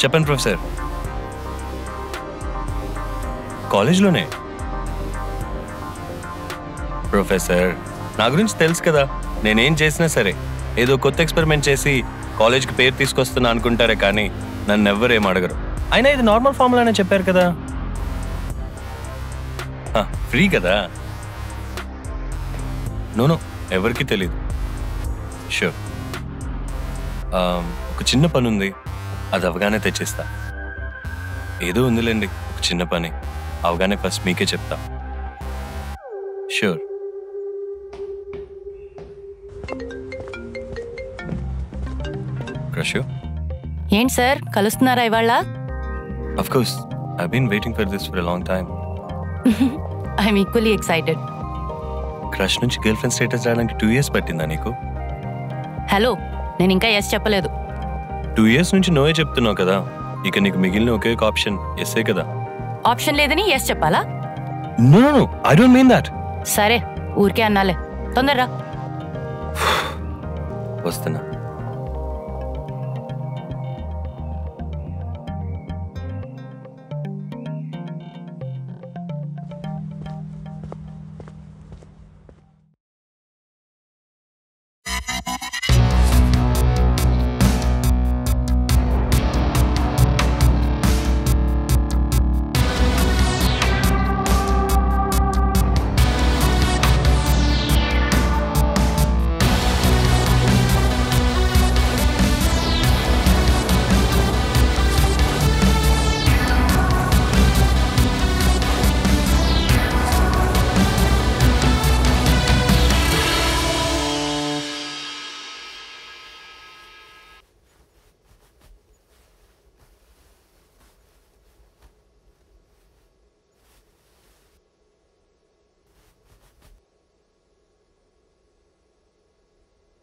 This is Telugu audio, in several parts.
చెప్పండి ప్రొఫెసర్. కాలేజ్లోనే. ప్రొఫెసర్ నా గురించి తెలుసు కదా, నేనేం చేసినా సరే ఏదో కొత్త ఎక్స్పెరిమెంట్ చేసి కాలేజ్కి పేరు తీసుకొస్తున్నా అనుకుంటారే కానీ నన్ను ఎవ్వరు ఏం అడగరు. అయినా ఇది నార్మల్ ఫార్ములానే చెప్పారు కదా, ఫ్రీ కదా. నో ఎవరికి తెలీదు. షూర్. ఒక చిన్న పని ఉంది, అది అవగానే తెచ్చిస్తా. ఏదో ఉందిలేండి ఒక చిన్న పని, అవగానే ఫస్ట్ మీకే చెప్తా. షూర్. క్రష్. ఏంటి సార్ కలుస్తున్నారా ఇవాళ? Of course, I've been waiting for this for a long time. I'm equally excited. Crush నుంచి గర్ల్ ఫ్రెండ్ స్టేటస్ రావడానికి 2 years పట్టిందా నీకు? హలో, నేను ఇంకా ఎస్ చెప్పలేదు. 2 years నుంచి నోయే చెప్తున్నావు కదా, ఇక నీకు మిగిలిన ఒకే ఒక ఆప్షన్ ఎస్ఏ కదా. ఆప్షన్ లేదని ఎస్ చెప్పాలా? No, I don't mean that. సరే ఊరికే అన్నాలే, తొందరరా. వస్తున్నా.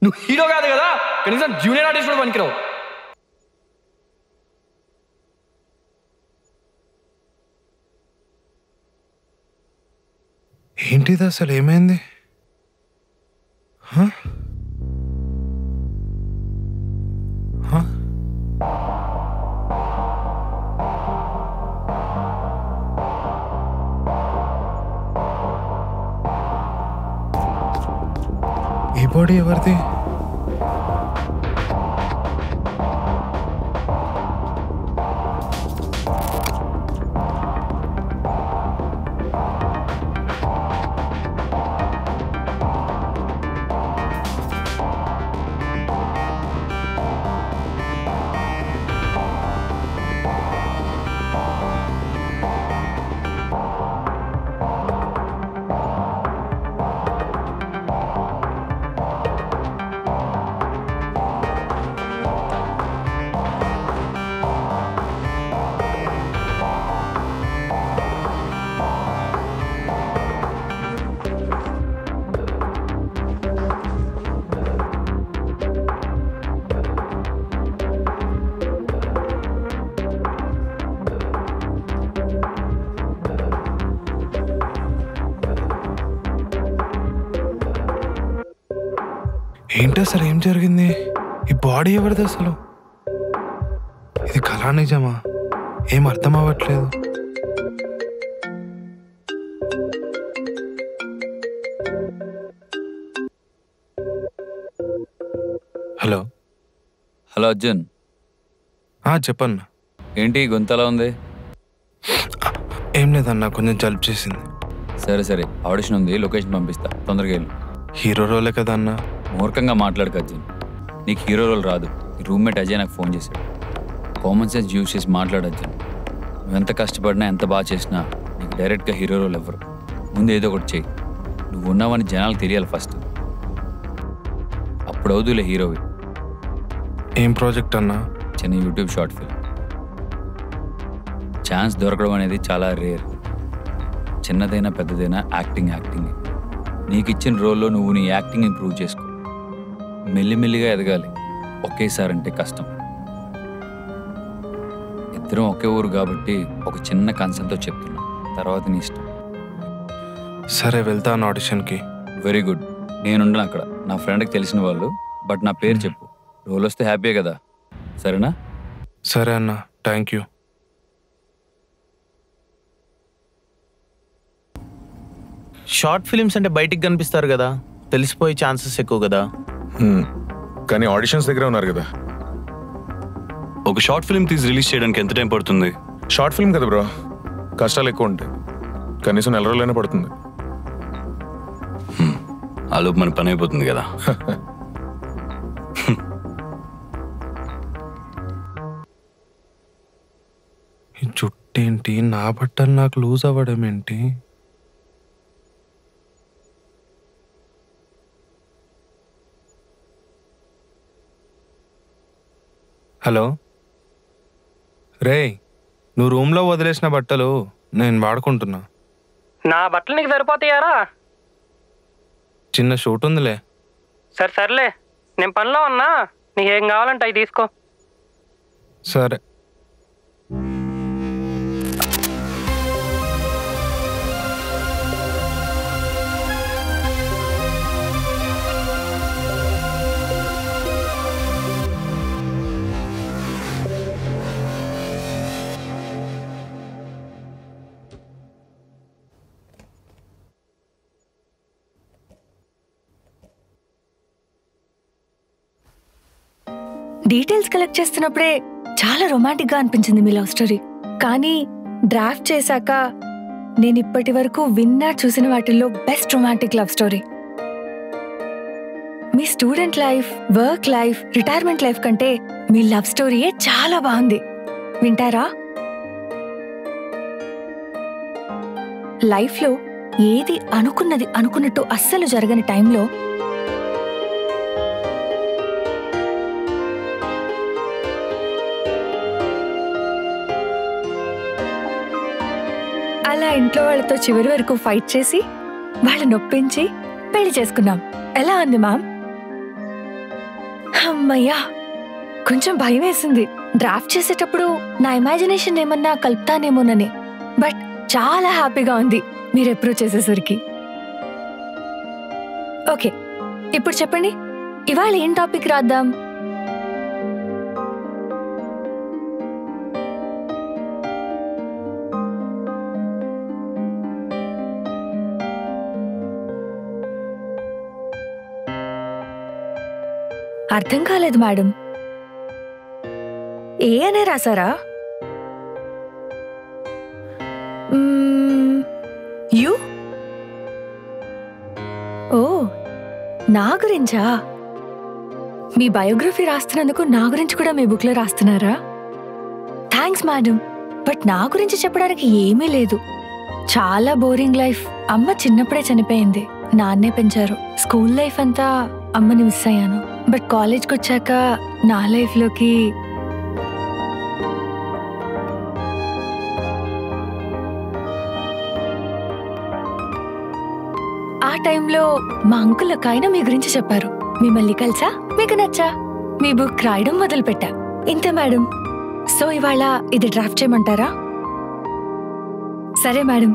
నువ్వు హీరో కాదు కదా, కనీసం జూనియర్ ఆర్టిస్ట్ కూడా పనికిరావు. ఏంటిది అసలు, ఏమైంది? ఈ బాడీ ఎవరిది? ఏంటి అసలు, ఏం జరిగింది? ఈ బాడీ ఎవరిది అసలు? ఇది కళా నిజమా? ఏం అర్థం అవ్వట్లేదు. Hello hello Arjun. చెప్పన్నా. ఏంటి గొంతలా ఉంది? ఏం లేదన్నా, కొంచెం జలుబు చేసింది. సరే సరే, ఆడిషన్ ఉంది, లొకేషన్ పంపిస్తా, తొందరగా వెళ్ళు. హీరో రోలే కదా అన్నా. మూర్ఖంగా మాట్లాడక అర్జున్, నీకు హీరో రోల్ రాదు. ఈ రూమ్మేట్ అజయ్ నాకు ఫోన్ చేశాడు. కామన్ సెన్స్ యూజ్ చేసి మాట్లాడు అర్జున్. నువ్వెంత కష్టపడినా ఎంత బాగా చేసినా నీకు డైరెక్ట్గా హీరో రోల్ ఎవ్వరు. ముందు ఏదో ఒకటి చెయ్యి. నువ్వు ఉన్నావని జనాలకు తెలియాలి ఫస్ట్, అప్పుడు అవుదులే హీరోవి. ఏం ప్రాజెక్ట్ అన్నా? చిన్న యూట్యూబ్ షార్ట్ ఫిల్మ్. ఛాన్స్ దొరకడం అనేది చాలా రేర్. చిన్నదైనా పెద్దదైనా యాక్టింగ్. నీకు ఇచ్చిన రోల్లో నువ్వు నీ యాక్టింగ్ ఇంప్రూవ్ చేసుకో. మెల్లిమెల్లిగా ఎదగాలి, ఒకేసారి అంటే కష్టం. ఇద్దరం ఒకే ఊరు కాబట్టి ఒక చిన్న కన్సర్న్తో చెప్తున్నా, తర్వాత నీ ఇష్టం. సరే వెళ్తాను ఆడిషన్కి. Very good. నేనుండను అక్కడ, నా ఫ్రెండ్కి తెలిసిన వాళ్ళు. బట్ నా పేరు చెప్పు, రోల్ వస్తే హ్యాపీయే కదా, సరేనా? సరే అన్నా. Thank you. షార్ట్ ఫిలిమ్స్ అంటే బయటికి కనిపిస్తారు కదా, తెలిసిపోయే ఛాన్సెస్ ఎక్కువ కదా. కానీ ఆడిషన్స్ దగ్గర ఉన్నారు కదా. ఒక షార్ట్ ఫిల్మ్ తీసి రిలీజ్ చేయడానికి ఎంత టైం పడుతుంది? షార్ట్ ఫిల్మ్ కదా బ్రో, కష్టాలు ఎక్కువ ఉంటాయి. కనీసం 4 రోజులైనా పడుతుంది. ఆలోపు మన పని అయిపోతుంది కదా. ఈ జుట్టేంటి, నా బట్టలు నాకు లూజ్ అవ్వడం ఏంటి? హలో రేయ్, నువ్వు రూమ్లో వదిలేసిన బట్టలు నేను వాడుకుంటున్నా. నా బట్టలు నీకు సరిపోతాయారా? చిన్న షూట్ ఉందిలే. సర్లే, నేను పనిలో ఉన్నా, నీకేం కావాలంటే అవి తీసుకో. సరే. డీటెయిల్స్ కలెక్ట్ చేస్తున్నప్పుడే చాలా రొమాంటిక్ గా అనిపించింది మీ లవ్ స్టోరీ. కానీ డ్రాఫ్ట్ చేశాక నేను ఇప్పటి వరకు చూసిన వాటిల్లో బెస్ట్ రొమాంటిక్ లవ్ స్టోరీ. మీ student life, work life, retirement life కంటే మీ లవ్ స్టోరీయే చాలా బాగుంది. వింటారా? లైఫ్లో ఏది అనుకున్నట్టు అస్సలు జరగని టైంలో అలా ఇంట్లో వాళ్ళతో చివరి వరకు ఫైట్ చేసి వాళ్ళ నొప్పించి పెళ్లి చేసుకున్నాం. ఎలా ఉంది మ్యామ్? అమ్మయ్యా, కొంచెం భయం వేసింది డ్రాఫ్ట్ చేసేటప్పుడు నా ఇమాజినేషన్ ఏమన్నా కలుపుతానేమోనని. బట్ చాలా హ్యాపీగా ఉంది మీరు అప్రోచ్ చేసేసరికి. ఓకే, ఇప్పుడు చెప్పండి, ఇవాళ ఏం టాపిక్ రాద్దాం? అర్థం కాలేదు మేడం. ఏ అనే రాసారా? యు? ఓ, నా గురించా? మీ బయోగ్రఫీ రాస్తున్నందుకు నా గురించి కూడా మీ బుక్లో రాస్తున్నారా? Thanks madam. బట్ నా గురించి చెప్పడానికి ఏమీ లేదు. చాలా బోరింగ్ లైఫ్. అమ్మ చిన్నప్పుడే చనిపోయింది, నాన్నే పెంచారు. స్కూల్ లైఫ్ అంతా అమ్మని మిస్ అయ్యాను. బట్ కాలేజ్కి వచ్చాక నా లైఫ్లోకి ఆ టైంలో మా అంకుల్ కైనా మీ గురించి చెప్పారు. మిమ్మల్ని కలిసా, మీకు నచ్చా, మీ బుక్ రాయడం మొదలుపెట్టా. ఇంతే మేడం. సో ఇవాళ ఇది డ్రాఫ్ట్ చేయమంటారా? సరే మేడం.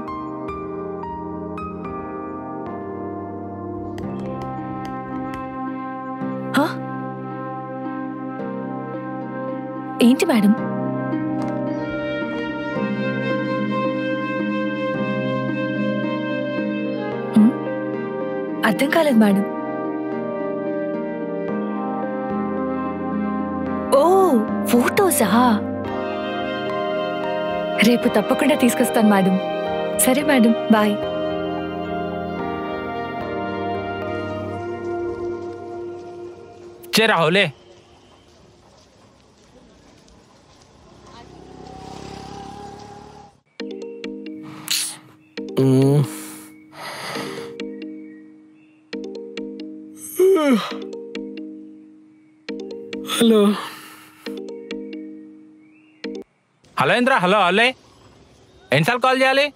ఏంటి మేడం? అర్థం కాలేదు మేడం. ఓ, ఫోటోసా? రేపు తప్పకుండా తీసుకొస్తాను మేడం. సరే మేడం, బాయ్. రాహులే, హలో హలో ఇంద్ర. హలో అల్లే, ఎన్నిసార్లు కాల్ చేయాలి?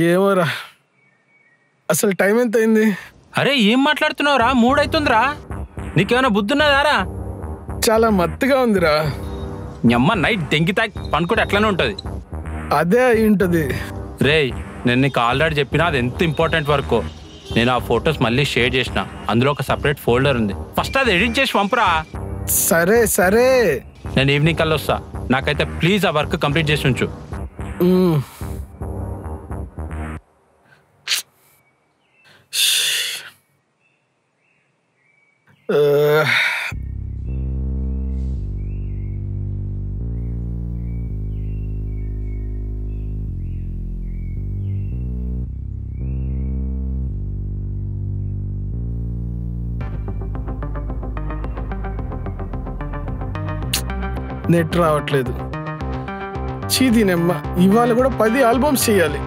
ఏమోరా, అసలు టైం ఎంత అయింది? అరే ఏం మాట్లాడుతున్నావురా? 3 అవుతుందిరా. నీకేమైనా బుద్ధున్నదారా? చాలా మత్తుగా ఉందిరా. అమ్మ నైట్ దెంగి తాగి పనుకుంటే ఎట్లనే ఉంటుంది. అదే అయి ఉంటుంది. రేయ్, నేను నీకు ఆల్రెడీ చెప్పినా అది ఎంత ఇంపార్టెంట్ వర్క్. నేను ఆ ఫొటోస్ మళ్ళీ షేర్ చేసిన, అందులో ఒక సపరేట్ ఫోల్డర్ ఉంది. ఫస్ట్ అది ఎడిట్ చేసి పంపురా. సరే సరే, నేను ఈవినింగ్ కల్లా వస్తా. నాకైతే ప్లీజ్ ఆ వర్క్ కంప్లీట్ చేసి ఉంచు. నెట్ రావట్లేదు. చీదీనమ్మ, ఇవాళ కూడా 10 ఆల్బమ్స్ చేయాలి.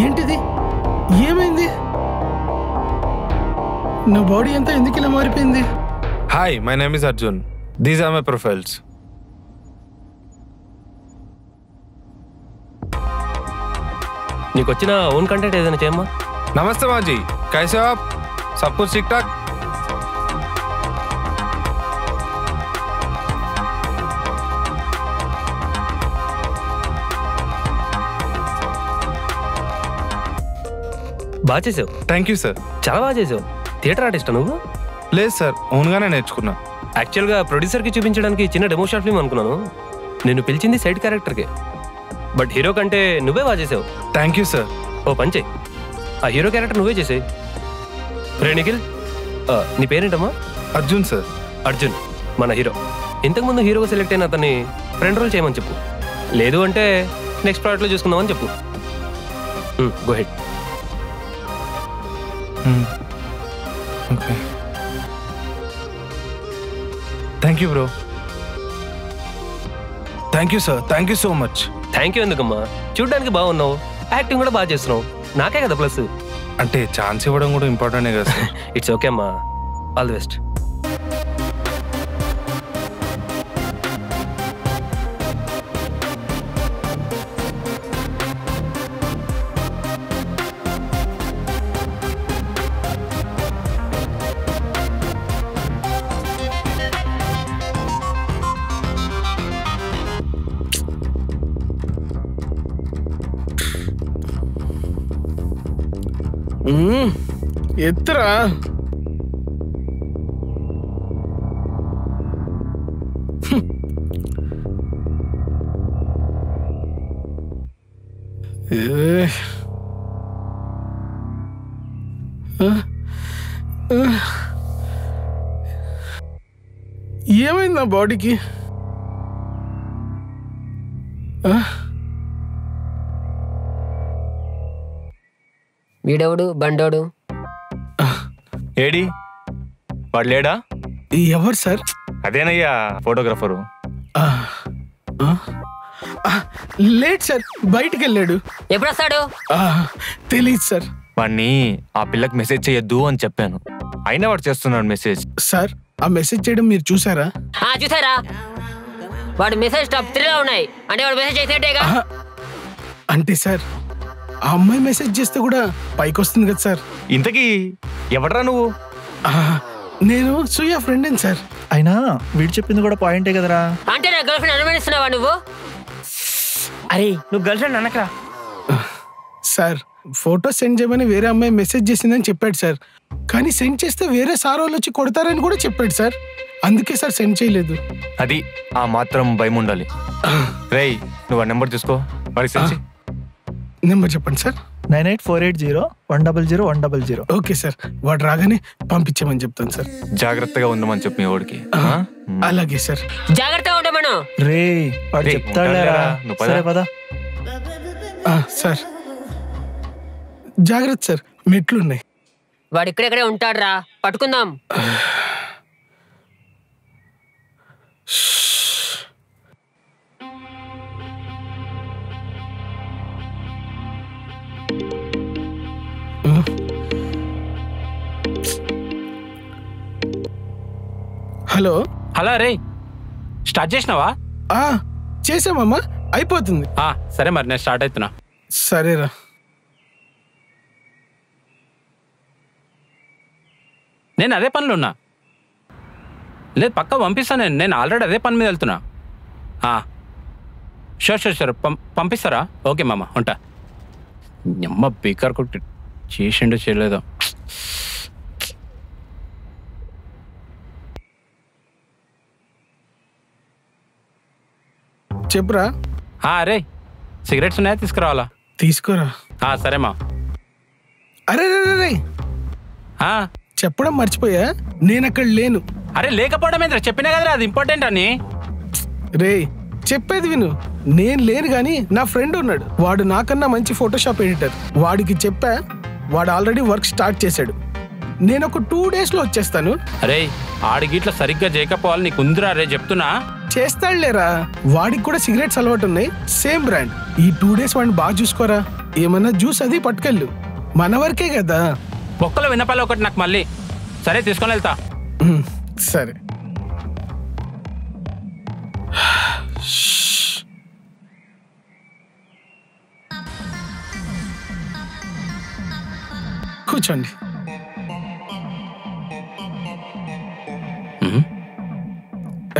ఏంటిది? ఏమైంది? నా బాడీ అంతా ఎందుకు ఇలా మారిపోయింది? Hi, my name is Arjun. These are my profiles. నీకు వచ్చిన ఓన్ కంటెంట్ ఏదైనా చేయమ్మా. నమస్తే మాజీ, కైసే ఆప్? సబ్ కుछ ठीक ठाक? బాగా చేసావు. Thank you sir. చాలా బాగా చేసావు. థియేటర్ ఆర్టిస్టా నువ్వు? లేదు సార్, ఓన్గానే నేర్చుకున్నా. యాక్చువల్గా ప్రొడ్యూసర్కి చూపించడానికి చిన్న డెమో షార్ట్ ఫిల్మ్ అనుకున్నాను. నేను పిలిచింది సైడ్ క్యారెక్టర్కే, బట్ హీరో కంటే నువ్వే బాగా చేసావు. Thank you sir. ఓ పంచే, ఆ హీరో క్యారెక్టర్ నువ్వే చేసే. రే నిఖిల్, నీ పేరేంటమ్మా? అర్జున్ సార్. అర్జున్ మన హీరో. ఇంతకుముందు హీరోగా సెలెక్ట్ అయిన అతన్ని ఫ్రెండ్ రోల్ చేయమని చెప్పు, లేదు అంటే నెక్స్ట్ ప్రాజెక్ట్లో చూసుకుందామని చెప్పు. Go head. Okay, thank you bro. Thank you sir, thank you so much. Thank you ఎందుకమ్మా, చూడ్డానికి బాగున్నావు, యాక్టింగ్ కూడా బాగా చేస్తున్నావు, నాకే కదా ప్లస్. అంటే ఛాన్స్ ఇవ్వడం కూడా ఇంపార్టెంటే కదా సార్. ఇట్స్ ఓకే అమ్మా, ఆల్ ది బెస్ట్. ఎత్తురా. ఏమైంది నా బాడీకి? వీడెవడు బండోడు? ఏడి వాడు లేడా? ఎవరు సార్? అదేనయ్యా ఫోటోగ్రాఫరు. లేట్ సార్, బయటికి వెళ్ళాడు. ఎప్పుడు వస్తాడు? తెలీదు సార్. వాడిని ఆ పిల్లకి మెసేజ్ చేయొద్దు అని చెప్పాను, అయినా వాడు చేస్తున్నాడు మెసేజ్. సార్, ఆ మెసేజ్ చేయడం మీరు చూసారా? చూసారా? వాడు మెసేజ్ టాప్ 3లో ఉన్నాయి, అంటే వాడు మెసేజ్ చేసేటేగా. అంటే సార్, ఆ అమ్మాయి మెసేజ్ చేస్తే కూడా పైకి వస్తుంది కదా సార్. ఇంతకీ ఎవడరా నువ్వు? నేను సూర్య ఫ్రెండ్ సార్. అయినా వీడు చెప్పింది కూడా పాయింటే కదరా. అంటే నా గర్ల్ ఫ్రెండ్ అనుమానిస్తున్నావా నువ్వు? అరే నువ్వు గర్ల్ ఫ్రెండ్ అనకరా సార్. ఫోటో సెండ్ చేయమని వేరే అమ్మాయి మెసేజ్ చేసిందని చెప్పాడు సార్, కానీ సెండ్ చేస్తే వేరే సార్ వాళ్ళు వచ్చి కొడతారని కూడా చెప్పాడు సార్. అందుకే సార్ సెండ్ చేయలేదు. అది ఆ మాత్రం భయం ఉండాలి. రేయ్, నువ్వు ఆ నెంబర్ తీసుకో, వాడికి సెండ్. నెంబర్ చెప్పండి సార్. 98480100 ఓకే సార్, వాడు రాగానే పంపించమని చెప్తాను సార్. జాగ్రత్తగా ఉండమని చెప్పి మీ వాడికి. అలాగే సార్. జాగ్రత్తగా ఉండమను. రే వాడు చెప్తాడా? సరే పద. సార్ జాగ్రత్త సార్, మెట్లున్నాయి. వాడు ఇక్కడెక్కడే ఉంటాడు రా, పట్టుకుందాం. హలో. హలో రే, స్టార్ట్ చేసినావా? చేసామమ్మా. అయిపోతుంది. సరే మరి నేను స్టార్ట్ అవుతున్నా. సరేరా. నేను అదే పనిలో ఉన్నా. లేదు పక్క పంపిస్తాను. నేను ఆల్రెడీ అదే పని మీద వెళ్తున్నా. షూర్ పంపిస్తారా? ఓకే మామ, ఉంటా. అమ్మ బేకార్ కొట్టి చేసిండో చేయలేదో. చెప్పురా. అరే సిగరెట్స్ ఉన్నాయా? తీసుకురావాలా? తీసుకోరా. సరే మా. అరే చెప్పడం మర్చిపోయా, నేను అక్కడ లేను. అరే లేకపోవడం ఏంద్రా? చెప్పినా కదరా అది ఇంపార్టెంట్ అని. రే చెప్పేది విను. నేను లేను గాని నా ఫ్రెండ్ ఉన్నాడు. వాడు నాకన్నా మంచి ఫోటోషాప్ ఎడిటర్. వాడికి చెప్పా, వాడు ఆల్రెడీ వర్క్ స్టార్ట్ చేశాడు. నేను ఒక 2 days లో వచ్చేస్తాను. అరే ఆడి గిట్ల సరిగ్గా చేయకపోవాలి నీకు ఉందిరా. రే చెప్తున్నా. చేస్తాడులేరా, వాడికి కూడా సిగరెట్స్ అలవాటు ఉన్నాయి, సేమ్ బ్రాండ్. ఈ 2 days వాడిని బాగా చూసుకోరా. ఏమన్నా జ్యూస్ అది పట్టుకెళ్ళు, మన వరకే కదా. బొక్కలో వినపాలి ఒకటి నాకు మళ్ళీ. సరే తీసుకొని వెళ్తా. సరే. కూర్చోండి.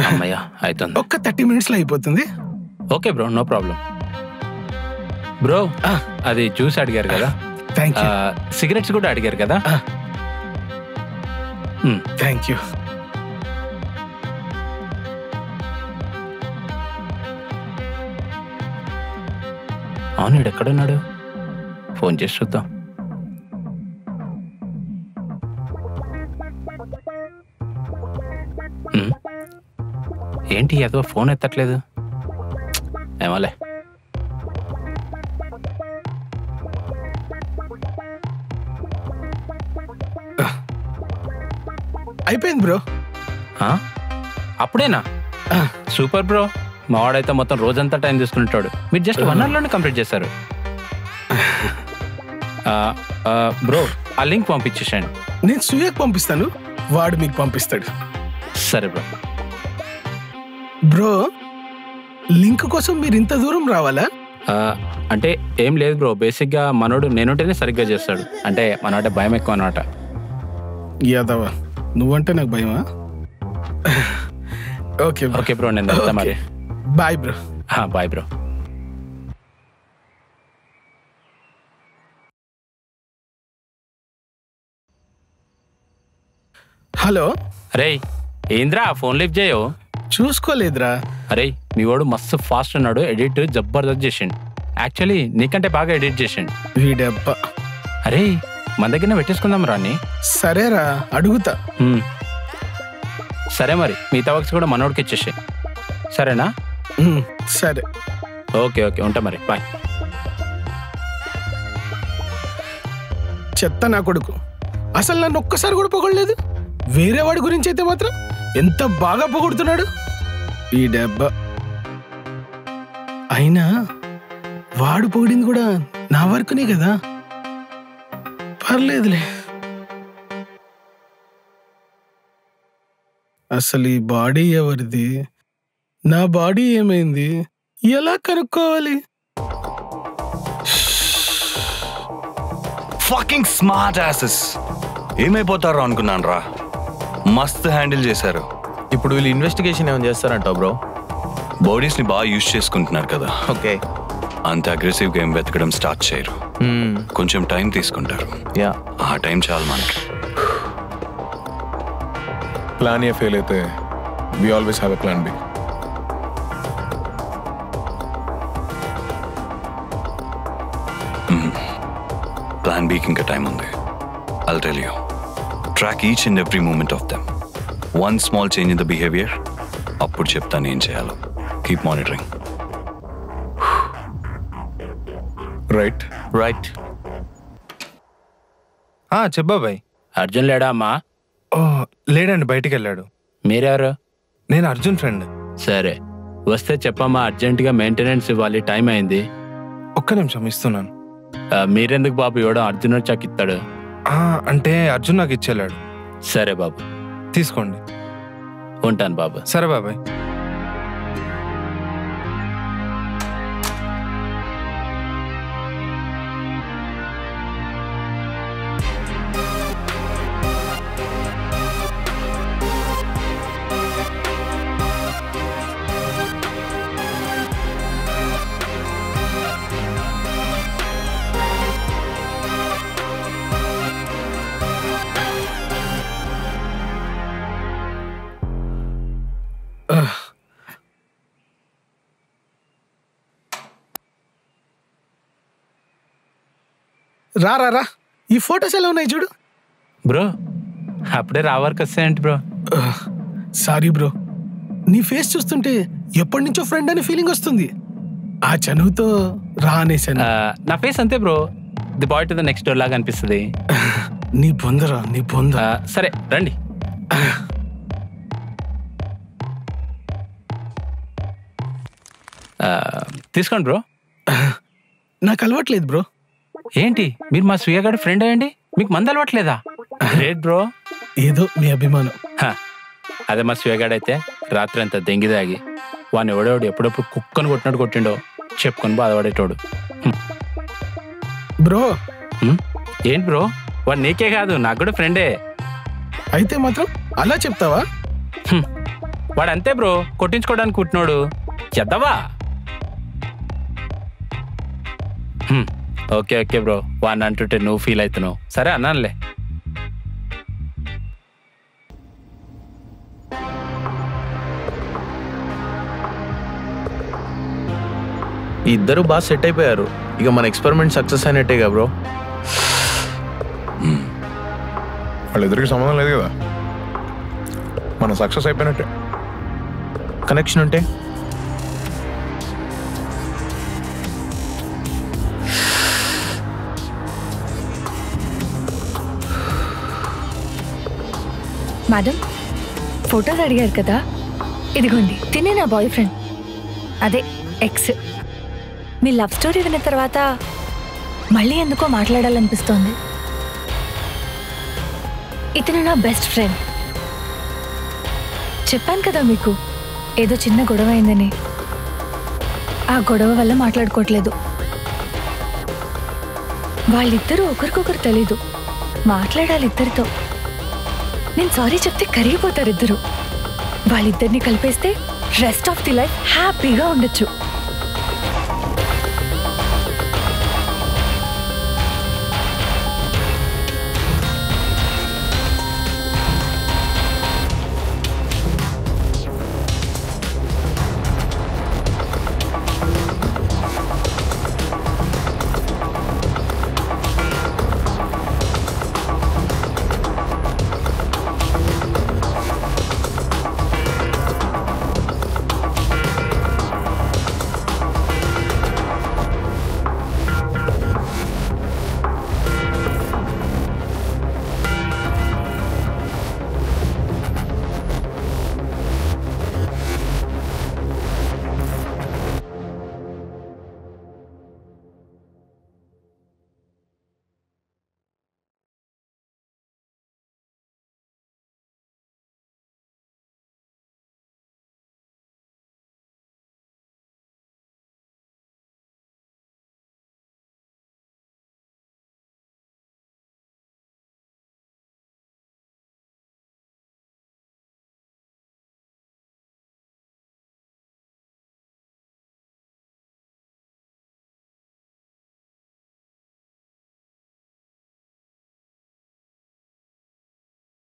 అమ్మయ్యా అవుతుంది. ఒక్క 30 minutes లో అయిపోతుంది. Okay bro, no problem. Bro అది జ్యూస్ అడిగారు కదా, సిగరెట్స్ కూడా అడిగారు కదా. Thank you. అవును, ఎక్కడున్నాడు? ఫోన్ చేసి చూద్దాం. ఏంటి ఏదో ఫోన్ ఎత్తట్లేదు? ఏమోలే. అయిపోయింది బ్రో. అప్పుడేనా? Super bro. మావాడైతే మొత్తం రోజంతా టైం తీసుకుంటాడు. మీరు జస్ట్ 1 hour లోనే కంప్లీట్ చేశారు. బ్రో ఆ లింక్ పంపించేసాను. నేను సూయకు పంపిస్తాను, వాడు మీకు పంపిస్తాడు. సరే బ్రో. బ్రో లింక్ కోసం మీరు ఇంత దూరం రావాలా? అంటే ఏం లేదు బ్రో, బేసిక్గా మనోడు నేనుంటేనే సరిగ్గా చేస్తాడు. అంటే మనోడే భయం ఎక్కువ అన్నమాట. యాదవా, నువ్వంటే నాకు భయమా? ఓకే ఓకే బ్రో, నేను వెళ్తా మరి. Bye bro. Bye bro. Hello. అరే ఏంద్రా ఫోన్ లిఫ్ట్ చేయవు? చూసుకోలేదురా. అరే మీ వాడు మస్తు ఫాస్ట్ ఉన్నాడు, ఎడిట్ జబర్దస్త్ చేసిండు. యాక్చువల్లీ నీకంటే బాగా ఎడిట్ చేసిండు వీడబ్బా. అరే మన దగ్గరనే పెట్టేసుకుందాం రాని. సరేరా, అడుగుతా. సరే మరి మిగతా వర్క్స్ కూడా మనోడికి ఇచ్చేసి. సరేనా? సరే. ఓకే ఓకే, ఉంటా మరి. బాయ్. చెత్త నా కొడుకు, అసలు నన్ను ఒక్కసారి కూడా పొగడలేదు. వేరే వాడి గురించి అయితే మాత్రం ఎంత బాగా పొగుడుతున్నాడు ఈ డబ్బా. అయినా వాడు పొగిడింది కూడా నా వరకునే కదా, పర్లేదులే. అసలు ఈ బాడీ ఎవరిది, నా బాడీ ఏమైంది, ఎలా కనుక్కోవాలి? Fucking smart యాసెస్. ఏమైపోతారో అనుకున్నాను రా, మస్తు హ్యాండిల్ చేశారు. ఇప్పుడు వీళ్ళు ఇన్వెస్టిగేషన్ ఏమైనా చేస్తారంటావు బ్రో? బాడీస్ ని బాగా యూజ్ చేసుకుంటున్నారు కదా. ఓకే. అంత అగ్రెసివ్ గా ఏం వెతకడం స్టార్ట్ చేయరు, కొంచెం టైం తీసుకుంటారు. ఆ టైం చాలు మనకి. ప్లాన్ ఏ ఫెయిల్ అయితే we always have a plan B. Plan బికి ఇంకా టైం ఉంది. I'll tell you. Track each and every moment of them. One small change in the behavior, అప్పుడు చెప్తాను ఏం చేయాలో. Keep monitoring. రైట్. రైట్. చెప్పాబాయ్. అర్జున్ లేడా అమ్మా? ఓ లేడండి, బయటికి వెళ్ళాడు. మీరెవరు? నేను అర్జున్ ఫ్రెండ్. సరే వస్తే చెప్పమ్మా, అర్జెంటుగా మెయింటెనెన్స్ ఇవ్వాలి, టైం అయింది. ఒక్క నిమిషం ఇస్తున్నాను. మీరెందుకు బాబు, ఇవ్వడం అర్జున్ వచ్చాక ఇస్తాడు. అంటే అర్జున్ నాకు ఇచ్చేలాడు. సరే బాబు తీసుకోండి. ఉంటాను బాబు. సరే బాబాయ్. రా రా రా ఈ ఫొటోస్ ఎలా ఉన్నాయి చూడు. బ్రో అప్పుడే రావర్కి వస్తాయంటే బ్రో. సారీ బ్రో, నీ ఫేస్ చూస్తుంటే ఎప్పటి నుంచో ఫ్రెండ్ అనే ఫీలింగ్ వస్తుంది. ఆ చనువుతో రా అనేసాను. నా ఫేస్ అంతే bro, the bye to the next door లాగా అనిపిస్తుంది. నీ బొందరా నీ బొంద. సరే రండి. తీసుకోండి బ్రో. నాకు అలవాట్లేదు బ్రో. ఏంటి మీరు మా సూర్యగాడి ఫ్రెండ్ అయ్యండి మీకు మంది అలవాట్లేదా? Great bro. ఏదో మీ అభిమానం. అదే మా సూర్యగాడు అయితే రాత్రి అంతా దెంగి దాగి వాడిని ఎవడెవడు ఎప్పుడప్పుడు కుక్కను కొట్టినట్టు కొట్టిండో చెప్పుకొని బాధపడేటోడు. బ్రో ఏంటి బ్రో, వాడు నీకే కాదు నాకు కూడా ఫ్రెండే. అయితే మాత్రం అలా చెప్తావా? వాడు అంతే బ్రో, కొట్టించుకోవడానికి కుట్టినోడు చెద్దవా. ఓకే ఓకే బ్రో, వాడిని అంటుంటే నువ్వు ఫీల్ అవుతున్నావు. సరే అన్నానులే. ఇద్దరు బాగా సెట్ అయిపోయారు. ఇక మన ఎక్స్పెరిమెంట్ సక్సెస్ అయినట్టేగా బ్రో. వాళ్ళిద్దరికి సంబంధం లేదు కదా, మన సక్సెస్ అయిపోయినట్టే. కనెక్షన్ ఉంటే మేడం ఫొటోస్ అడిగారు కదా, ఇదిగోండి. తినే నా బాయ్ ఫ్రెండ్, అదే ఎక్స్. మీ లవ్ స్టోరీ విన్న తర్వాత మళ్ళీ ఎందుకో మాట్లాడాలనిపిస్తోంది. ఇతను నా బెస్ట్ ఫ్రెండ్. చెప్పాను కదా మీకు ఏదో చిన్న గొడవ అయిందని. ఆ గొడవ వల్ల మాట్లాడుకోవట్లేదు. వాళ్ళిద్దరూ ఒకరికొకరు తెలీదు, మాట్లాడాలి ఇద్దరితో. నేను సారీ చెప్తే కరిగిపోతారు ఇద్దరు. వాళ్ళిద్దరిని కలిపేస్తే రెస్ట్ ఆఫ్ ది లైఫ్ హ్యాపీగా ఉండొచ్చు.